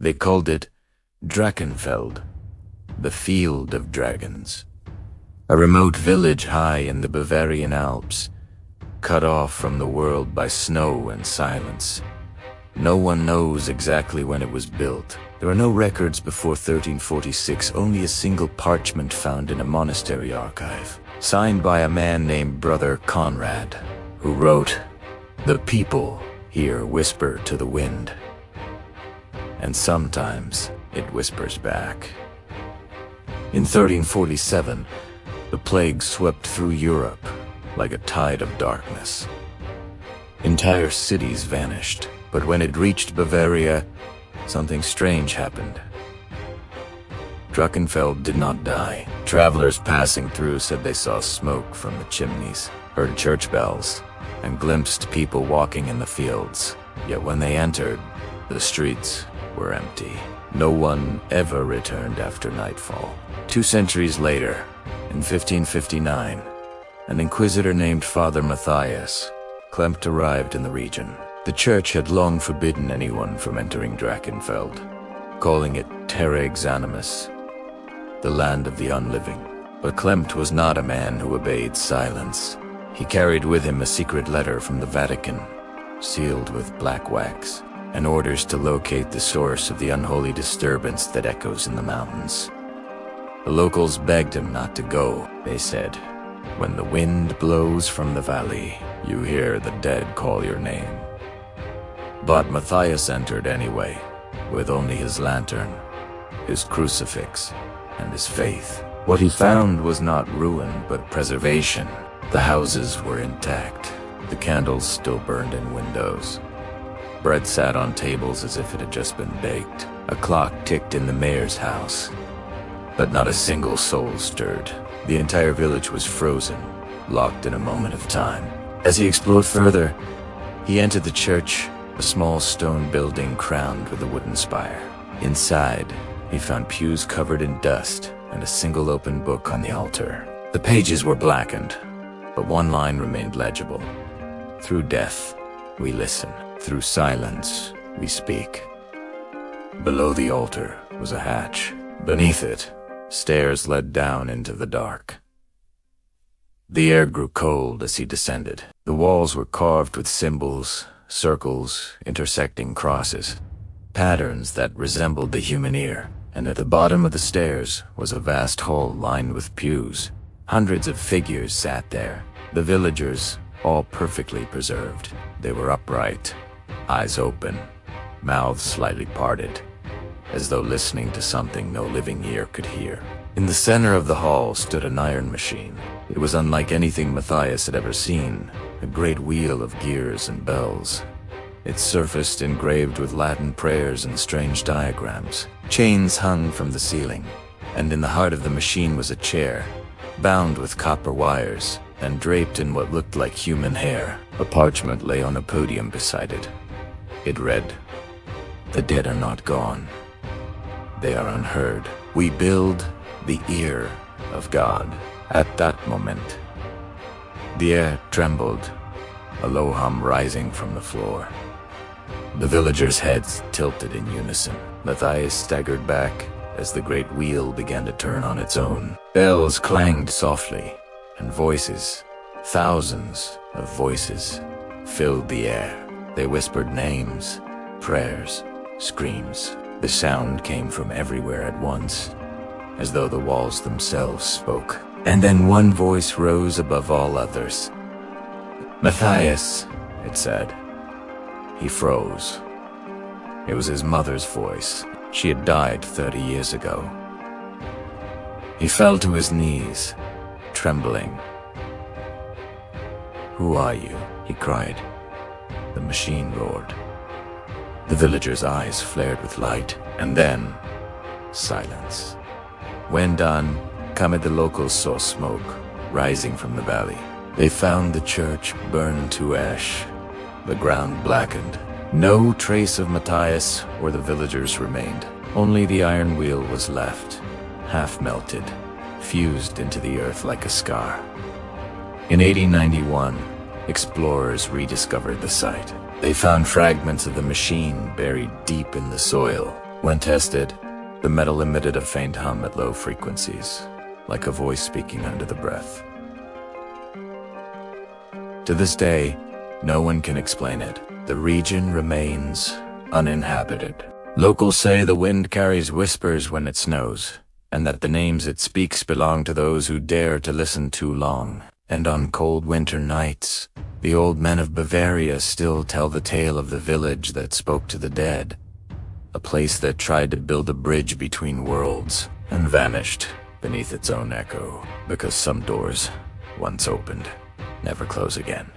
They called it Drachenfeld, the Field of Dragons, a remote village high in the Bavarian Alps, cut off from the world by snow and silence. No one knows exactly when it was built. There are no records before 1346, only a single parchment found in a monastery archive, signed by a man named Brother Conrad, who wrote, "The people here whisper to the wind, and sometimes it whispers back." In 1347, the plague swept through Europe like a tide of darkness. Entire cities vanished, but when it reached Bavaria, something strange happened. Drachenfeld did not die. Travelers passing through said they saw smoke from the chimneys, heard church bells, and glimpsed people walking in the fields. Yet when they entered, the streets were empty. No one ever returned after nightfall. 2 centuries later, in 1559, an inquisitor named Father Matthias Klempt arrived in the region. The church had long forbidden anyone from entering Drachenfeld, calling it Terra Exanimus, the land of the unliving. But Klempt was not a man who obeyed silence. He carried with him a secret letter from the Vatican, sealed with black wax, and orders to locate the source of the unholy disturbance that echoes in the mountains. The locals begged him not to go. They said, "When the wind blows from the valley, you hear the dead call your name." But Matthias entered anyway, with only his lantern, his crucifix, and his faith. What he found was not ruin, but preservation. The houses were intact. The candles still burned in windows. Bread sat on tables as if it had just been baked. A clock ticked in the mayor's house, but not a single soul stirred. The entire village was frozen, locked in a moment of time. As he explored further, he entered the church, a small stone building crowned with a wooden spire. Inside, he found pews covered in dust and a single open book on the altar. The pages were blackened, but one line remained legible. "Through death, we listen. Through silence, we speak." Below the altar was a hatch. Beneath it, stairs led down into the dark. The air grew cold as he descended. The walls were carved with symbols, circles, intersecting crosses, patterns that resembled the human ear. And at the bottom of the stairs was a vast hall lined with pews. Hundreds of figures sat there, the villagers, all perfectly preserved. They were upright, eyes open, mouths slightly parted, as though listening to something no living ear could hear. In the center of the hall stood an iron machine. It was unlike anything Matthias had ever seen, a great wheel of gears and bells, its surface engraved with Latin prayers and strange diagrams. Chains hung from the ceiling, and in the heart of the machine was a chair, bound with copper wires and draped in what looked like human hair. A parchment lay on a podium beside it. It read, "The dead are not gone. They are unheard. We build the ear of God." At that moment, the air trembled, a low hum rising from the floor. The villagers' heads tilted in unison. Matthias staggered back as the great wheel began to turn on its own. Bells clanged softly, and voices, thousands of voices, filled the air. They whispered names, prayers, screams. The sound came from everywhere at once, as though the walls themselves spoke. And then one voice rose above all others. "Matthias," it said. He froze. It was his mother's voice. She had died 30 years ago. He fell to his knees, trembling. "Who are you?" he cried. The machine roared. The villagers' eyes flared with light, and then silence. When done, the locals saw smoke rising from the valley. They found the church burned to ash, the ground blackened. No trace of Matthias or the villagers remained. Only the iron wheel was left, half melted, fused into the earth like a scar. In 1891, explorers rediscovered the site. They found fragments of the machine buried deep in the soil. When tested, the metal emitted a faint hum at low frequencies, like a voice speaking under the breath. To this day, no one can explain it. The region remains uninhabited. Locals say the wind carries whispers when it snows, and that the names it speaks belong to those who dare to listen too long. And on cold winter nights, the old men of Bavaria still tell the tale of the village that spoke to the dead, a place that tried to build a bridge between worlds and vanished beneath its own echo, because some doors, once opened, never close again.